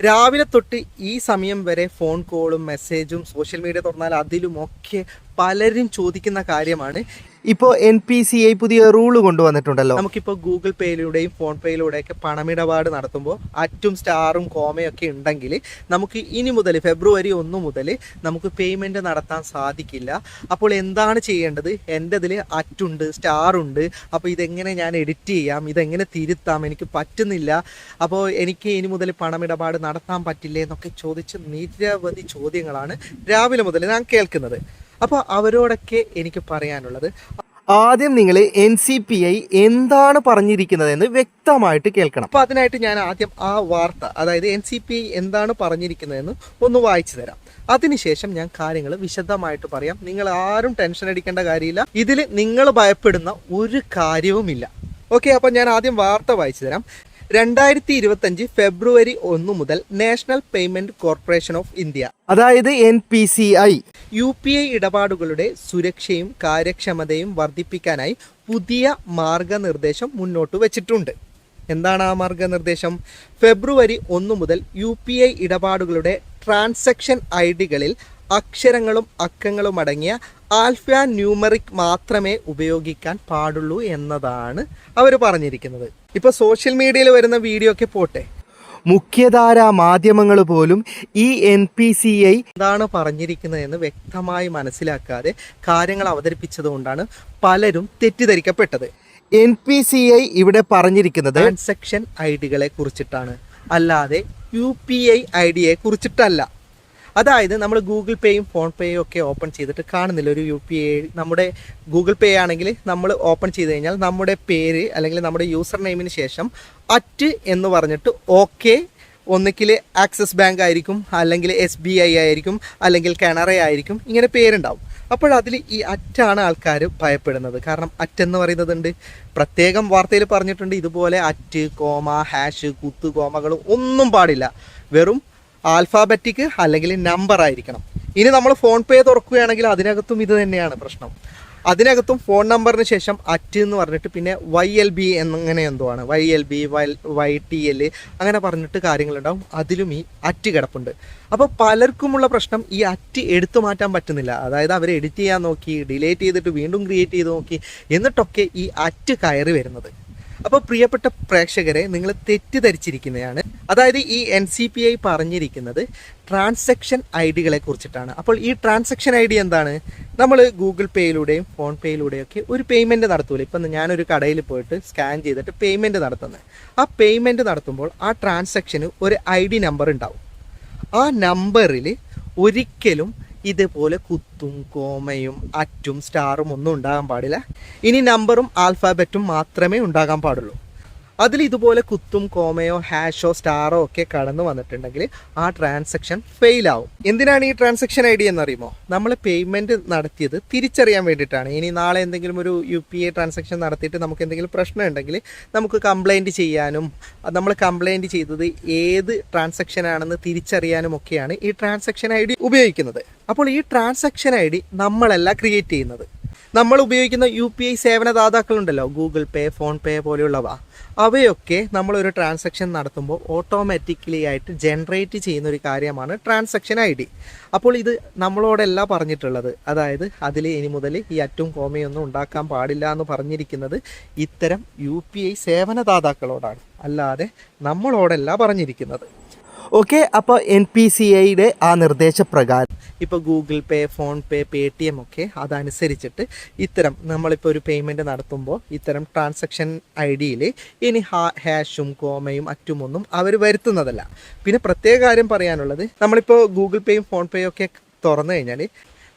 രാവിലെ തൊട്ട് ഈ സമയം വരെ ഫോൺ കോളും മെസ്സേജും സോഷ്യൽ മീഡിയ തുറന്നാൽ അതിലുമൊക്കെ പലരും ചോദിക്കുന്ന കാര്യമാണ്. ഇപ്പോൾ NPCI പുതിയ റൂള് കൊണ്ടുവന്നിട്ടുണ്ടല്ലോ. നമുക്കിപ്പോൾ ഗൂഗിൾ പേയിലൂടെയും ഫോൺ പേയിലൂടെയൊക്കെ പണമിടപാട് നടത്തുമ്പോൾ അറ്റും സ്റ്റാറും കോമയൊക്കെ ഉണ്ടെങ്കിൽ നമുക്ക് ഇനി മുതൽ ഫെബ്രുവരി 1 മുതൽ നമുക്ക് പേയ്മെൻറ്റ് നടത്താൻ സാധിക്കില്ല. അപ്പോൾ എന്താണ് ചെയ്യേണ്ടത്? എൻ്റെ ഇതിൽ അറ്റുണ്ട്, സ്റ്റാറുണ്ട്, അപ്പോൾ ഇതെങ്ങനെ ഞാൻ എഡിറ്റ് ചെയ്യാം, ഇതെങ്ങനെ തിരുത്താം, എനിക്ക് പറ്റുന്നില്ല, അപ്പോൾ എനിക്ക് ഇനി മുതൽ പണമിടപാട് നടത്താൻ പറ്റില്ലേ എന്നൊക്കെ ചോദിച്ച് നിരവധി ചോദ്യങ്ങളാണ് രാവിലെ മുതൽ ഞാൻ കേൾക്കുന്നത്. അപ്പോൾ അവരോടൊക്കെ എനിക്ക് പറയാനുള്ളത്, ആദ്യം നിങ്ങൾ NCPI എന്താണ് പറഞ്ഞിരിക്കുന്നതെന്ന് വ്യക്തമായിട്ട് കേൾക്കണം. അപ്പോൾ അതിനായിട്ട് ഞാൻ ആദ്യം ആ വാർത്ത, അതായത് NCPI എന്താണ് പറഞ്ഞിരിക്കുന്നതെന്ന് ഒന്ന് വായിച്ചു തരാം. അതിനുശേഷം ഞാൻ കാര്യങ്ങൾ വിശദമായിട്ട് പറയാം. നിങ്ങൾ ആരും ടെൻഷൻ അടിക്കേണ്ട കാര്യമില്ല, ഇതിൽ നിങ്ങൾ ഭയപ്പെടുന്ന ഒരു കാര്യവുമില്ല. ഓക്കെ, അപ്പോൾ ഞാൻ ആദ്യം വാർത്ത വായിച്ചു തരാം. 2025 ഫെബ്രുവരി 1 മുതൽ national payment corporation of India, അതായത് NPCI, UPI ഇടപാടുകളുടെ സുരക്ഷയും കാര്യക്ഷമതയും വർദ്ധിപ്പിക്കാനായി പുതിയ മാർഗനിർദ്ദേശം മുന്നോട്ട് വച്ചിട്ടുണ്ട്. എന്താണ് ആ മാർഗനിർദ്ദേശം? ഫെബ്രുവരി 1 മുതൽ UPI ഇടപാടുകളുടെ ട്രാൻസാക്ഷൻ ഐഡികളിൽ അക്ഷരങ്ങളും അക്കങ്ങളും അടങ്ങിയ ആൽഫ ന്യൂമറിക് മാത്രമേ ഉപയോഗിക്കാൻ പാടുള്ളൂ എന്നതാണ് അവർ പറഞ്ഞിരിക്കുന്നത്. ഇപ്പോൾ സോഷ്യൽ മീഡിയയിൽ വരുന്ന വീഡിയോ ഒക്കെ പോട്ടെ, മുഖ്യധാരാ മാധ്യമങ്ങൾ പോലും ഈ NPCI എന്താണ് പറഞ്ഞിരിക്കുന്നതെന്ന് വ്യക്തമായി മനസ്സിലാക്കാതെ കാര്യങ്ങൾ അവതരിപ്പിച്ചതുകൊണ്ടാണ് പലരും തെറ്റിദ്ധരിക്കപ്പെട്ടത്. NPCI ഇവിടെ പറഞ്ഞിരിക്കുന്നത് ട്രാൻസാക്ഷൻ ഐഡികളെ കുറിച്ചിട്ടാണ്, അല്ലാതെ UPI ഐഡിയെ കുറിച്ചിട്ടല്ല. അതായത് നമ്മൾ ഗൂഗിൾ പേയും ഫോൺ പേയും ഒക്കെ ഓപ്പൺ ചെയ്തിട്ട് കാണുന്നില്ല ഒരു UPI. നമ്മുടെ ഗൂഗിൾ പേ ആണെങ്കിൽ നമ്മൾ ഓപ്പൺ ചെയ്ത് കഴിഞ്ഞാൽ നമ്മുടെ പേര് അല്ലെങ്കിൽ നമ്മുടെ യൂസർ നെയിമിന് ശേഷം അറ്റ് എന്ന് പറഞ്ഞിട്ട് ഓക്കെ, ഒന്നുകിൽ ആക്സിസ് ബാങ്ക് ആയിരിക്കും, അല്ലെങ്കിൽ SBI ആയിരിക്കും, അല്ലെങ്കിൽ കാനറ ആയിരിക്കും, ഇങ്ങനെ പേരുണ്ടാവും. അപ്പോഴതിൽ ഈ അറ്റാണ് ആൾക്കാർ ഭയപ്പെടുന്നത്. കാരണം അറ്റെന്ന് പറയുന്നതുണ്ട്, പ്രത്യേകം വാർത്തയിൽ പറഞ്ഞിട്ടുണ്ട്, ഇതുപോലെ അറ്റ്, കോമ, ഹാഷ്, കുത്ത്, കോമകളും ഒന്നും പാടില്ല, വെറും ആൽഫാബറ്റിക് അല്ലെങ്കിൽ നമ്പർ ആയിരിക്കണം. ഇനി നമ്മൾ ഫോൺ പേ തുറക്കുകയാണെങ്കിൽ അതിനകത്തും ഇത് തന്നെയാണ് പ്രശ്നം. അതിനകത്തും ഫോൺ നമ്പറിന് ശേഷം അറ്റ് എന്ന് പറഞ്ഞിട്ട് പിന്നെ YLB എന്നിങ്ങനെ എന്തോ ആണ്, YLB, YTL അങ്ങനെ പറഞ്ഞിട്ട് കാര്യങ്ങളുണ്ടാവും. അതിലും ഈ അറ്റ് കിടപ്പുണ്ട്. അപ്പോൾ പലർക്കുമുള്ള പ്രശ്നം ഈ അറ്റ് എടുത്തു മാറ്റാൻ പറ്റുന്നില്ല. അതായത് അവർ എഡിറ്റ് ചെയ്യാൻ നോക്കി, ഡിലീറ്റ് ചെയ്തിട്ട് വീണ്ടും ക്രിയേറ്റ് ചെയ്ത് നോക്കി, എന്നിട്ടൊക്കെ ഈ അറ്റ് കയറി വരുന്നത്. അപ്പോൾ പ്രിയപ്പെട്ട പ്രേക്ഷകരെ, നിങ്ങൾ തെറ്റിദ്ധരിച്ചിരിക്കുന്നതാണ്. അതായത് ഈ NCPI പറഞ്ഞിരിക്കുന്നത് ട്രാൻസാക്ഷൻ ഐഡികളെ കുറിച്ചിട്ടാണ്. അപ്പോൾ ഈ ട്രാൻസാക്ഷൻ ID എന്താണ്? നമ്മൾ ഗൂഗിൾ പേയിലൂടെയും ഫോൺ പേയിലൂടെയൊക്കെ ഒരു പേയ്മെൻറ്റ് നടത്തൂല. ഇപ്പം ഞാനൊരു കടയിൽ പോയിട്ട് സ്കാൻ ചെയ്തിട്ട് പേയ്മെൻറ്റ് നടത്തുന്നത്, ആ പേയ്മെൻറ്റ് നടത്തുമ്പോൾ ആ ട്രാൻസാക്ഷന് ഒരു ID നമ്പർ ഉണ്ടാവും. ആ നമ്പറിൽ ഒരിക്കലും ഇതുപോലെ കുത്തും കോമയും അറ്റും സ്റ്റാറും ഒന്നും ഉണ്ടാകാൻ പാടില്ല. ഇനി നമ്പറും ആൽഫാബറ്റും മാത്രമേ ഉണ്ടാകാൻ പാടുള്ളൂ. അതിൽ ഇതുപോലെ കുത്തും കോമയോ ഹാഷോ സ്റ്റാറോ ഒക്കെ കടന്നു വന്നിട്ടുണ്ടെങ്കിൽ ആ ട്രാൻസാക്ഷൻ ഫെയിലാവും. എന്തിനാണ് ഈ ട്രാൻസാക്ഷൻ ID എന്നറിയുമോ? നമ്മൾ പേയ്മെൻറ്റ് നടത്തിയത് തിരിച്ചറിയാൻ വേണ്ടിയിട്ടാണ്. ഇനി നാളെ എന്തെങ്കിലും ഒരു UPI ട്രാൻസാക്ഷൻ നടത്തിയിട്ട് നമുക്ക് എന്തെങ്കിലും പ്രശ്നം ഉണ്ടെങ്കിൽ നമുക്ക് കംപ്ലൈൻറ്റ് ചെയ്യാനും, നമ്മൾ കംപ്ലൈൻറ്റ് ചെയ്തത് ഏത് ട്രാൻസാക്ഷൻ ആണെന്ന് തിരിച്ചറിയാനും ഒക്കെയാണ് ഈ ട്രാൻസാക്ഷൻ ID ഉപയോഗിക്കുന്നത്. അപ്പോൾ ഈ ട്രാൻസാക്ഷൻ ID നമ്മളല്ല ക്രിയേറ്റ് ചെയ്യുന്നത്. നമ്മൾ ഉപയോഗിക്കുന്ന UPI സേവനദാതാക്കളുണ്ടല്ലോ, ഗൂഗിൾ പേ, ഫോൺ പേ പോലെയുള്ളവ, അവയൊക്കെ നമ്മളൊരു ട്രാൻസാക്ഷൻ നടത്തുമ്പോൾ ഓട്ടോമാറ്റിക്കലി ആയിട്ട് ജനറേറ്റ് ചെയ്യുന്ന ഒരു കാര്യമാണ് ട്രാൻസാക്ഷൻ ID. അപ്പോൾ ഇത് നമ്മളോടല്ല പറഞ്ഞിട്ടുള്ളത്. അതായത് അതിൽ ഇനി മുതൽ ഈ അറ്റും കോമയൊന്നും ഉണ്ടാക്കാൻ പാടില്ല എന്ന് പറഞ്ഞിരിക്കുന്നത് ഇത്തരം UPI സേവനദാതാക്കളോടാണ്, അല്ലാതെ നമ്മളോടല്ല പറഞ്ഞിരിക്കുന്നത്. ഓക്കെ, അപ്പോൾ NPCIയുടെ ആ നിർദ്ദേശപ്രകാരം ഇപ്പോൾ ഗൂഗിൾ പേ, ഫോൺ പേ, Paytm ഒക്കെ അതനുസരിച്ചിട്ട് ഇത്തരം നമ്മളിപ്പോൾ ഒരു പേയ്മെൻറ്റ് നടത്തുമ്പോൾ ഇത്തരം ട്രാൻസാക്ഷൻ IDയിൽ ഇനി ഹാഷും കോമയും അറ്റുമൊന്നും അവർ വരുത്തുന്നതല്ല. പിന്നെ പ്രത്യേക കാര്യം പറയാനുള്ളത്, നമ്മളിപ്പോൾ ഗൂഗിൾ പേയും ഫോൺ പേയും ഒക്കെ തുറന്നു കഴിഞ്ഞാൽ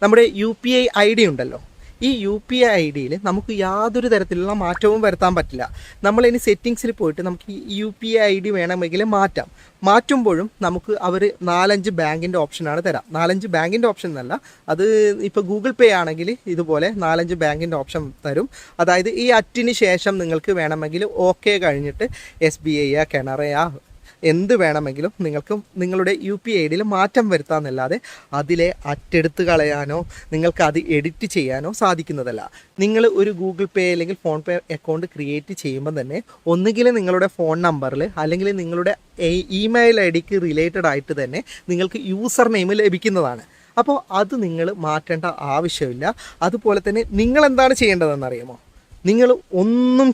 നമ്മുടെ UPI ID ഉണ്ടല്ലോ, ഈ UPI IDയിൽ നമുക്ക് യാതൊരു തരത്തിലുള്ള മാറ്റവും വരുത്താൻ പറ്റില്ല. നമ്മളിനി സെറ്റിങ്സിൽ പോയിട്ട് നമുക്ക് ഈ UPI ID വേണമെങ്കിൽ മാറ്റുമ്പോഴും നമുക്ക് അവർ 4-5 ബാങ്കിൻ്റെ ഓപ്ഷനാണ് തരാം. 4-5 ബാങ്കിൻ്റെ ഓപ്ഷൻ എന്നല്ല, അത് ഇപ്പോൾ ഗൂഗിൾ പേ ആണെങ്കിൽ ഇതുപോലെ 4-5 ബാങ്കിൻ്റെ ഓപ്ഷൻ തരും. അതായത് ഈ അറ്റിന് ശേഷം നിങ്ങൾക്ക് വേണമെങ്കിൽ ഓക്കെ കഴിഞ്ഞിട്ട് SBI, കാനറ, എന്ത് വേണമെങ്കിലും നിങ്ങൾക്ക് നിങ്ങളുടെ UPI മാറ്റം വരുത്താമെന്നല്ലാതെ അതിലെ അറ്റെടുത്ത് കളയാനോ നിങ്ങൾക്ക് അത് എഡിറ്റ് ചെയ്യാനോ സാധിക്കുന്നതല്ല. നിങ്ങൾ ഒരു ഗൂഗിൾ പേ അല്ലെങ്കിൽ ഫോൺ പേ അക്കൗണ്ട് ക്രിയേറ്റ് ചെയ്യുമ്പോൾ തന്നെ ഒന്നുകിൽ നിങ്ങളുടെ ഫോൺ നമ്പറിൽ അല്ലെങ്കിൽ നിങ്ങളുടെ ഇമെയിൽ ID റിലേറ്റഡ് ആയിട്ട് തന്നെ നിങ്ങൾക്ക് യൂസർ നെയിം ലഭിക്കുന്നതാണ്. അപ്പോൾ അത് നിങ്ങൾ മാറ്റേണ്ട ആവശ്യമില്ല. അതുപോലെ തന്നെ നിങ്ങൾ എന്താണ് ചെയ്യേണ്ടതെന്നറിയാമോ? നിങ്ങൾ ഒന്നും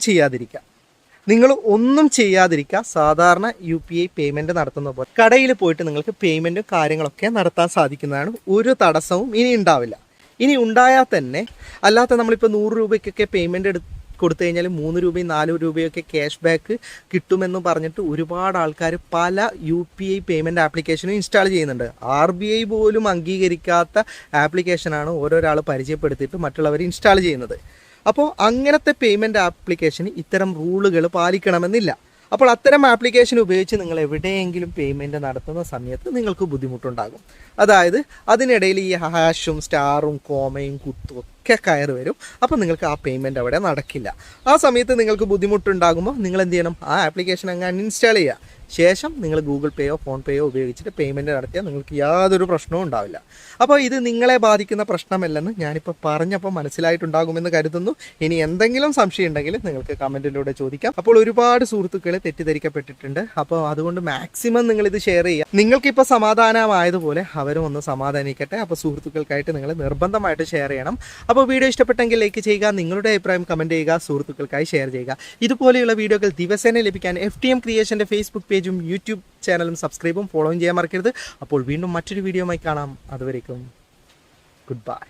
ചെയ്യാതിരിക്കുക. സാധാരണ UPI പേയ്മെൻറ്റ് നടത്തുന്ന പോലെ കടയിൽ പോയിട്ട് നിങ്ങൾക്ക് പേയ്മെൻറ്റും കാര്യങ്ങളൊക്കെ നടത്താൻ സാധിക്കുന്നതാണ്. ഒരു തടസ്സവും ഇനി ഉണ്ടാവില്ല. ഇനി ഉണ്ടായാൽ തന്നെ അല്ലാത്ത നമ്മളിപ്പോൾ 100 രൂപയ്ക്കൊക്കെ പേയ്മെൻറ്റ് കൊടുത്തു കഴിഞ്ഞാൽ 3 രൂപയും 4 രൂപയൊക്കെ ക്യാഷ് ബാക്ക് കിട്ടുമെന്ന് പറഞ്ഞിട്ട് ഒരുപാട് ആൾക്കാർ പല UPI പേയ്മെൻറ്റ് ആപ്ലിക്കേഷനും ഇൻസ്റ്റാൾ ചെയ്യുന്നുണ്ട്. RBI പോലും അംഗീകരിക്കാത്ത ആപ്ലിക്കേഷനാണ് ഓരോരാൾ പരിചയപ്പെടുത്തിയിട്ട് മറ്റുള്ളവർ ഇൻസ്റ്റാൾ ചെയ്യുന്നത്. അപ്പോൾ അങ്ങനത്തെ പേയ്മെൻറ്റ് ആപ്ലിക്കേഷന് ഇത്തരം റൂളുകൾ പാലിക്കണമെന്നില്ല. അപ്പോൾ അത്തരം ആപ്ലിക്കേഷൻ ഉപയോഗിച്ച് നിങ്ങൾ എവിടെയെങ്കിലും പേയ്മെൻറ്റ് നടത്തുന്ന സമയത്ത് നിങ്ങൾക്ക് ബുദ്ധിമുട്ടുണ്ടാകും. അതായത് അതിനിടയിൽ ഈ ഹാഷും സ്റ്റാറും കോമയും കുത്തും ഒക്കെ കയറി വരും. അപ്പോൾ നിങ്ങൾക്ക് ആ പേയ്മെൻറ്റ് അവിടെ നടക്കില്ല. ആ സമയത്ത് നിങ്ങൾക്ക് ബുദ്ധിമുട്ടുണ്ടാകുമ്പോൾ നിങ്ങൾ എന്ത് ചെയ്യണം? ആ ആപ്ലിക്കേഷൻ അങ്ങ് അൺഇൻസ്റ്റാൾ ചെയ്യുക. ശേഷം നിങ്ങൾ ഗൂഗിൾ പേയോ ഫോൺ പേയോ ഉപയോഗിച്ചിട്ട് പേയ്മെൻറ്റ് നടത്തിയാൽ നിങ്ങൾക്ക് യാതൊരു പ്രശ്നവും ഉണ്ടാവില്ല. അപ്പോൾ ഇത് നിങ്ങളെ ബാധിക്കുന്ന പ്രശ്നമല്ലെന്ന് ഞാനിപ്പോൾ പറഞ്ഞപ്പോൾ മനസ്സിലായിട്ടുണ്ടാകുമെന്ന് കരുതുന്നു. ഇനി എന്തെങ്കിലും സംശയം ഉണ്ടെങ്കിൽ നിങ്ങൾക്ക് കമൻറ്റിലൂടെ ചോദിക്കാം. അപ്പോൾ ഒരുപാട് സുഹൃത്തുക്കൾ തെറ്റിദ്ധരിക്കപ്പെട്ടിട്ടുണ്ട്. അപ്പോൾ അതുകൊണ്ട് മാക്സിമം നിങ്ങളിത് ഷെയർ ചെയ്യുക. നിങ്ങൾക്കിപ്പോൾ സമാധാനമായതുപോലെ അവരും ഒന്ന് സമാധാനിക്കട്ടെ. അപ്പോൾ സുഹൃത്തുക്കൾക്കായിട്ട് നിങ്ങൾ നിർബന്ധമായിട്ട് ഷെയർ ചെയ്യണം. അപ്പോൾ വീഡിയോ ഇഷ്ടപ്പെട്ടെങ്കിൽ ലൈക്ക് ചെയ്യുക, നിങ്ങളുടെ അഭിപ്രായം കമൻറ്റ് ചെയ്യുക, സുഹൃത്തുക്കൾക്കായി ഷെയർ ചെയ്യുക. ഇതുപോലെയുള്ള വീഡിയോകൾ ദിവസേന ലഭിക്കാൻ FTM ക്രിയേഷൻ്റെ ഫേസ്ബുക്ക് പേജും യൂട്യൂബ് ചാനലും സബ്സ്ക്രൈബും ഫോളോയും ചെയ്യാൻ മറക്കരുത്. അപ്പോൾ വീണ്ടും മറ്റൊരു വീഡിയോയുമായി കാണാം. അതുവരേക്കും ഗുഡ് ബൈ.